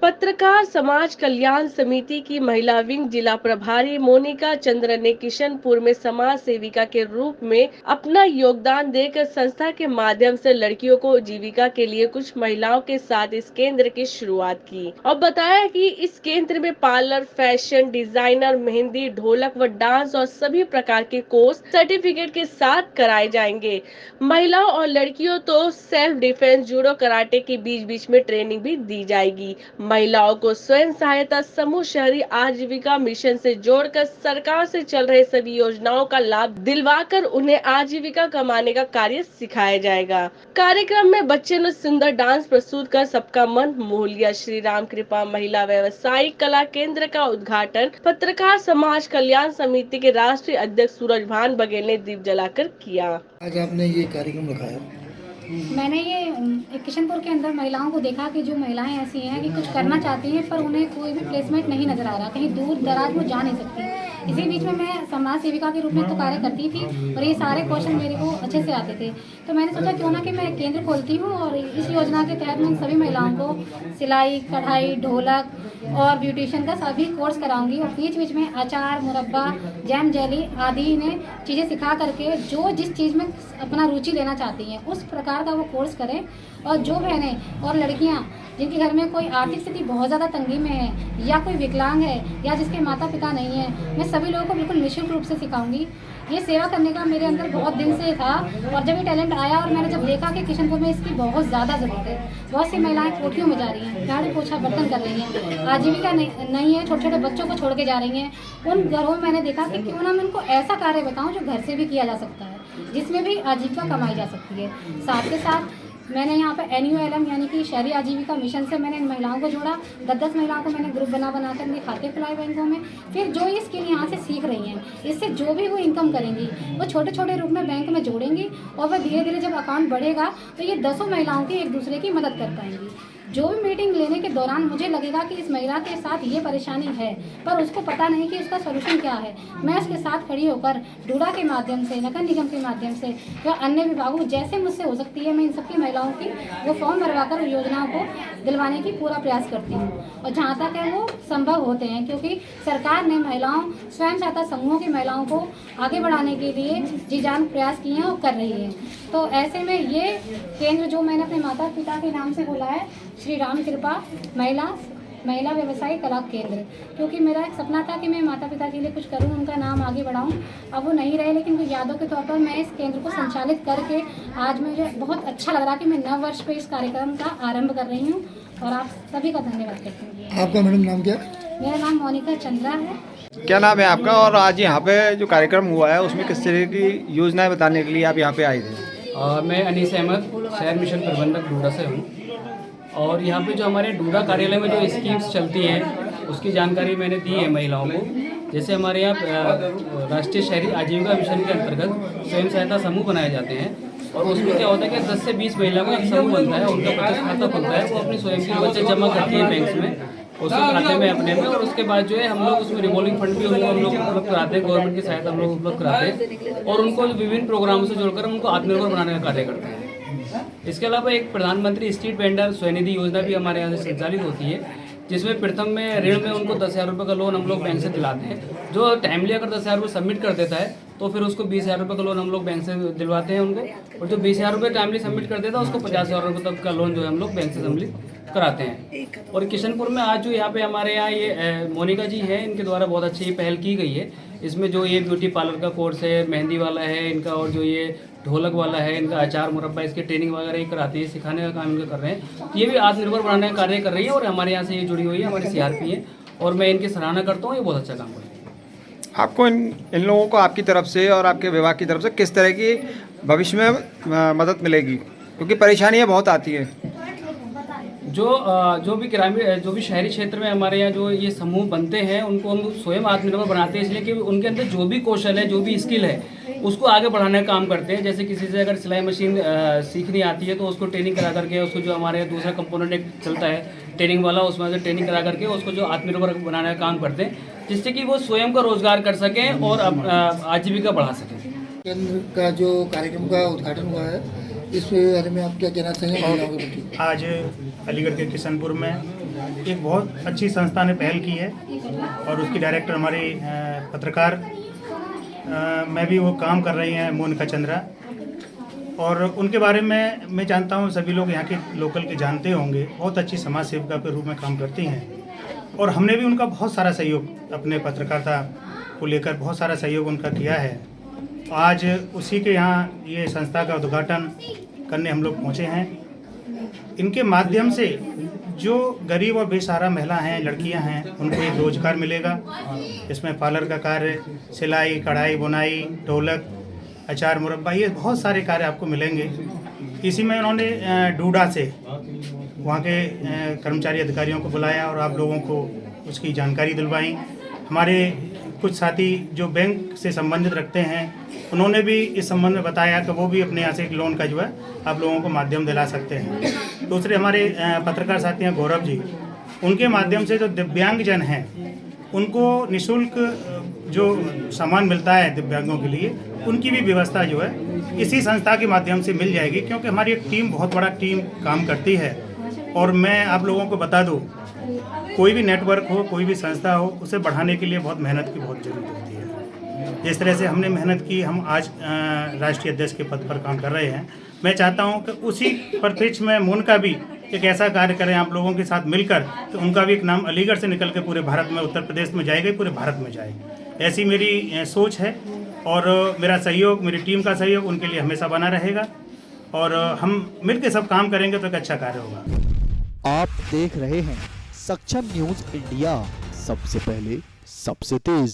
पत्रकार समाज कल्याण समिति की महिला विंग जिला प्रभारी मोनिका चंद्र ने किशनपुर में समाज सेविका के रूप में अपना योगदान देकर संस्था के माध्यम से लड़कियों को जीविका के लिए कुछ महिलाओं के साथ इस केंद्र की शुरुआत की और बताया कि इस केंद्र में पार्लर, फैशन डिजाइनर, मेहंदी, ढोलक व डांस और सभी प्रकार के कोर्स सर्टिफिकेट के साथ कराए जाएंगे। महिलाओं और लड़कियों तो सेल्फ डिफेंस, जूडो, कराटे की बीच बीच में ट्रेनिंग भी दी जाएगी। महिलाओं को स्वयं सहायता समूह, शहरी आजीविका मिशन से जोड़कर सरकार से चल रहे सभी योजनाओं का लाभ दिलवाकर उन्हें आजीविका कमाने का कार्य सिखाया जाएगा। कार्यक्रम में बच्चे ने सुंदर डांस प्रस्तुत कर सबका मन मोह लिया। श्री राम कृपा महिला व्यवसायिक कला केंद्र का उद्घाटन पत्रकार समाज कल्याण समिति के राष्ट्रीय अध्यक्ष सूरज भान बघेल ने दीप जलाकर किया। आज आपने ये कार्यक्रम रखा है। मैंने ये किशनपुर के अंदर महिलाओं को देखा कि जो महिलाएं ऐसी हैं कि कुछ करना चाहती हैं पर उन्हें कोई भी प्लेसमेंट नहीं नज़र आ रहा, कहीं दूर दराज वो जा नहीं सकती। इसी बीच में मैं समाज सेविका के रूप में तो कार्य करती थी और ये सारे क्वेश्चन मेरे को अच्छे से आते थे, तो मैंने सोचा क्यों ना कि मैं केंद्र खोलती हूँ और इस योजना के तहत मैं सभी महिलाओं को सिलाई, कढ़ाई, ढोलक और ब्यूटिशियन का सभी कोर्स कराऊंगी और बीच बीच में अचार, मुरब्बा, जैम, जेली आदि इन्हें चीज़ें सिखा करके जो जिस चीज़ में अपना रुचि लेना चाहती हैं उस प्रकार का वो कोर्स करें। और जो बहनें और लड़कियां जिनके घर में कोई आर्थिक स्थिति बहुत ज़्यादा तंगी में है या कोई विकलांग है या जिसके माता पिता नहीं है, मैं सभी लोगों को बिल्कुल निःशुल्क रूप से सिखाऊंगी। ये सेवा करने का मेरे अंदर बहुत दिन से था और जब ये टैलेंट आया और मैंने जब देखा कि किशनपुर में इसकी बहुत ज़्यादा ज़रूरत है, बहुत सी महिलाएं कोठियों में जा रही हैं, झाड़ू पोछा बर्तन कर रही हैं, आजीविका नहीं है, छोटे छोटे बच्चों को छोड़ के जा रही हैं, उन घरों में मैंने देखा कि क्यों ना मैं उनको ऐसा कार्य बताऊँ जो घर से भी किया जा सकता है, जिसमें भी आजीविका कमाई जा सकती है। साथ के साथ मैंने यहाँ पे NULM यानी कि शहरी आजीविका मिशन से मैंने इन महिलाओं को जोड़ा। 10-10 महिलाओं को मैंने ग्रुप बना कर उनके खाते खुलाए बैंकों में। फिर जो ये स्किल यहाँ से सीख रही हैं, इससे जो भी वो इनकम करेंगी वो छोटे छोटे रूप में बैंक में जोड़ेंगी और वह धीरे धीरे जब अकाउंट बढ़ेगा तो ये 10 महिलाओं की एक दूसरे की मदद कर पाएंगी। जो भी मीटिंग लेने के दौरान मुझे लगेगा कि इस महिला के साथ ये परेशानी है पर उसको पता नहीं कि उसका सोल्यूशन क्या है, मैं उसके साथ खड़ी होकर डूडा के माध्यम से, नगर निगम के माध्यम से या अन्य विभागों जैसे मुझसे हो सकती है, मैं इन सबकी महिलाओं की वो फॉर्म भरवाकर योजनाओं को दिलवाने की पूरा प्रयास करती हूँ और जहाँ तक है वो संभव होते हैं, क्योंकि सरकार ने महिलाओं स्वयं सहायता समूहों की महिलाओं को आगे बढ़ाने के लिए जी जान प्रयास किए हैं और कर रही है। तो ऐसे में ये केंद्र जो मैंने अपने माता पिता के नाम से खोला है, श्री राम कृपा महिला व्यवसायिक कला केंद्र, क्योंकि मेरा एक सपना था कि मैं माता पिता के लिए कुछ करूं, उनका नाम आगे बढ़ाऊं। अब वो नहीं रहे लेकिन यादों के तौर पर मैं इस केंद्र को संचालित करके आज मुझे बहुत अच्छा लग रहा कि मैं नव वर्ष पे इस कार्यक्रम का आरंभ कर रही हूँ और आप सभी का धन्यवाद करती हूँ। आपका मैडम नाम क्या? मेरा नाम मोनिका चंद्रा है। क्या नाम है आपका? और आज यहाँ पे जो कार्यक्रम हुआ है उसमें किस तरह की योजनाएं बताने के लिए आप यहाँ पे आए थे? मैं अनीस अहमद, शहर मिशन प्रबंधक डूडा से हूँ और यहाँ पे जो हमारे डूडा कार्यालय में जो स्कीम्स चलती हैं उसकी जानकारी मैंने दी है महिलाओं को। जैसे हमारे यहाँ राष्ट्रीय शहरी आजीविका मिशन के अंतर्गत स्वयं सहायता समूह बनाए जाते हैं और उसमें क्या होता है कि 10 से 20 महिलाओं का एक समूह बनता है, उनका 50 खाता खुलता है, वो अपनी स्वयं की बचत जमा करती है बैंक में, उसके खाते में अपने में, और उसके बाद जो है हम लोग उसमें रिवॉल्विंग फंड भी उनको हम लोग उपलब्ध कराते हैं, गवर्नमेंट की सहायता हम लोग उपलब्ध कराते हैं और उनको विभिन्न प्रोग्रामों से जोड़कर उनको आत्मनिर्भर बनाने का कार्य करते हैं। इसके अलावा एक प्रधानमंत्री स्ट्रीट वेंडर स्वनिधि योजना भी हमारे यहाँ से संचालित होती है, जिसमें प्रथम में ऋण में उनको 10,000 रुपये का लोन हम लोग बैंक से दिलाते हैं। जो टाइमली अगर 10,000 रुपये सबमिट कर देता है तो फिर उसको 20,000 रुपये का लोन हम लोग बैंक से दिलवाते हैं उनको, और जो 20,000 रुपये टाइमली सबमिट कर देता है उसको 50,000 रुपये तक का लोन जो है हम लोग बैंक से सम्मिलित कराते हैं। और किशनपुर में आज जो यहाँ पे हमारे यहाँ ये मोनिका जी हैं, इनके द्वारा बहुत अच्छी पहल की गई है। इसमें जो ये ब्यूटी पार्लर का कोर्स है, मेहंदी वाला है इनका, और जो ये ढोलक वाला है इनका, अचार मुरब्बा इसके ट्रेनिंग वगैरह ही कराती है, सिखाने का काम इनका कर रहे हैं। ये भी आत्मनिर्भर बनाने का कार्य कर रही है और हमारे यहाँ से ये जुड़ी हुई है, हमारी CRP है और मैं इनकी सराहना करता हूँ, ये बहुत अच्छा काम कर रही है। आपको इन लोगों को आपकी तरफ से और आपके विभाग की तरफ से किस तरह की भविष्य में मदद मिलेगी, क्योंकि परेशानियाँ बहुत आती है? जो भी ग्रामीण, जो भी शहरी क्षेत्र में हमारे यहाँ जो ये समूह बनते हैं उनको हम स्वयं आत्मनिर्भर बनाते हैं, इसलिए कि उनके अंदर जो भी कौशल है, जो भी स्किल है उसको आगे बढ़ाने का काम करते हैं। जैसे किसी से अगर सिलाई मशीन सीखनी आती है तो उसको ट्रेनिंग करा करके, उसको जो हमारे दूसरा कंपोनेंट एक चलता है ट्रेनिंग वाला, उसमें से ट्रेनिंग करा करके उसको जो आत्मनिर्भर बनाने का काम करते हैं, जिससे कि वो स्वयं का रोजगार कर सकें और आजीविका बढ़ा सकें। केंद्र का जो कार्यक्रम का उद्घाटन हुआ है, इस बारे में आप क्या कहना चाहेंगे महिलाओं के प्रति? आज अलीगढ़ के किशनपुर में एक बहुत अच्छी संस्था ने पहल की है और उसकी डायरेक्टर हमारी पत्रकार में भी वो काम कर रही हैं मोनिका चंद्रा, और उनके बारे में मैं जानता हूँ सभी लोग यहाँ के लोकल के जानते होंगे। बहुत अच्छी समाज सेविका के रूप में काम करती हैं और हमने भी उनका बहुत सारा सहयोग अपने पत्रकारिता को लेकर बहुत सारा सहयोग उनका किया है। आज उसी के यहाँ ये संस्था का उद्घाटन करने हम लोग पहुँचे हैं। इनके माध्यम से जो गरीब और बेसहारा महिला हैं, लड़कियां हैं, उनको एक रोजगार मिलेगा। इसमें पार्लर का कार्य, सिलाई, कढ़ाई, बुनाई, ढोलक, अचार, मुरब्बा, ये बहुत सारे कार्य आपको मिलेंगे। इसी में उन्होंने डूडा से वहाँ के कर्मचारी अधिकारियों को बुलाया और आप लोगों को उसकी जानकारी दिलवाई। हमारे कुछ साथी जो बैंक से संबंधित रखते हैं, उन्होंने भी इस संबंध में बताया कि वो भी अपने यहाँ से एक लोन का जो है आप लोगों को माध्यम दिला सकते हैं। दूसरे हमारे पत्रकार साथी हैं गौरव जी, उनके माध्यम से जो दिव्यांगजन हैं उनको निःशुल्क जो सामान मिलता है दिव्यांगों के लिए, उनकी भी व्यवस्था जो है इसी संस्था के माध्यम से मिल जाएगी, क्योंकि हमारी एक टीम, बहुत बड़ा टीम काम करती है। और मैं आप लोगों को बता दूं, कोई भी नेटवर्क हो, कोई भी संस्था हो, उसे बढ़ाने के लिए बहुत मेहनत की बहुत ज़रूरत होती है। जिस तरह से हमने मेहनत की, हम आज राष्ट्रीय अध्यक्ष के पद पर काम कर रहे हैं। मैं चाहता हूं कि उसी परिप्रेक्ष्य में उनका भी एक ऐसा कार्य करें आप लोगों के साथ मिलकर कि उनका भी एक नाम अलीगढ़ से निकल के पूरे भारत में, उत्तर प्रदेश में जाएगा, पूरे भारत में जाए। ऐसी मेरी सोच है और मेरा सहयोग, मेरी टीम का सहयोग उनके लिए हमेशा बना रहेगा और हम मिलकर सब काम करेंगे तो एक अच्छा कार्य होगा। आप देख रहे हैं सक्षम न्यूज इंडिया, सबसे पहले सबसे तेज।